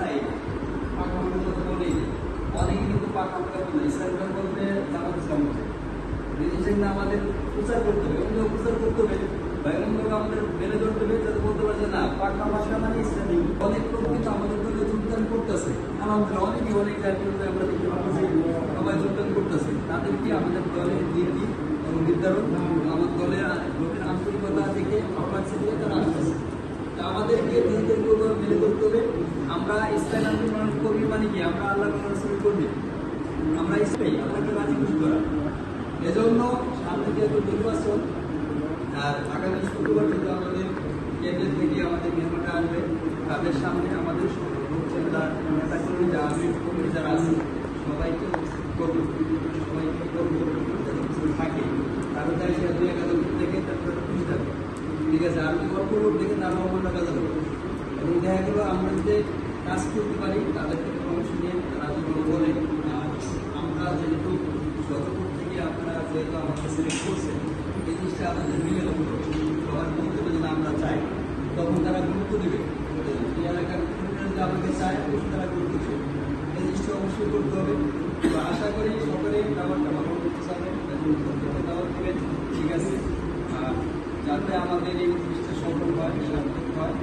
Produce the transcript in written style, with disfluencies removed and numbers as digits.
চাই পাকামার কথা বলেই অনেকে কিন্তু পাকামার কথা বলে ইসলাম বলতে জামাত ইসলাম বলতে জিনিসটা আমাদের প্রচার করতে হবে, অন্য প্রচার করতে হবে বা এরকমভাবে আমাদের মেনে ধরতে হবে যাতে বলতে পারে যে না পাকা ভাষা মানে ইসলামী। অনেক লোক কিন্তু আমাদের দলে যোগদান করতেছে, আলহামদুলিল্লাহ অনেকে অনেক জায়গায় আমরা দেখতে পাচ্ছি সবাই যোগদান করতেছে। তাদেরকে আমাদের দলের নীতি এবং নির্ধারণ আমার দলের লোকের আন্তরিকতা থেকে আহ্বান থেকে তারা আসতেছে। আমাদেরকে নিজেদেরকে মেনে করতে হবে। আমরা ইসলাম আন্দোলন কর্মী মানে কি আমরা আল্লাহ রাসূল কর্মী, আমরা ইসলামী আল্লাহকে রাজি খুশি করা। এজন্য সামনে যেহেতু নির্বাচন আর আগামী শুক্রবার কিন্তু আমাদের কেন্দ্রের থেকে আমাদের মেহমানরা আসবে, তাদের সামনে আমাদের নেতা কর্মী যারা কর্মী যারা আছে সবাইকে করবো, সবাইকে করবো যাতে কিছু থাকে তারও তাই সে ২-১ থেকে তারপরে খুশি থাকবে। ঠিক আছে, আর অল্প লোক দেখে তারা অন্য কাজ হবে এবং দেখা গেল আমরা যদি কাজ করতে পারি তাদেরকে পরামর্শ নিয়ে তারা যদি বলে আমরা যেহেতু যতক্ষণ থেকে আপনারা যেহেতু আমাকে সিলেক্ট করছেন এই জিনিসটা আমাদের মিলে দেবো সবার গুরুত্ব যদি আমরা চাই তখন তারা গুরুত্ব দেবে। এই এলাকার যদি আমাকে চায় অবশ্যই তারা গুরুত্ব দেবে, এই জিনিসটা অবশ্যই করতে হবে। তো আশা করি সকলেই ব্যাপারটা ভালো করতে চাবেন, দাওয়াত দেবেন। ঠিক আছে, যাতে আমাদের এই জিনিসটা সফল হয়, সার্থক হয়।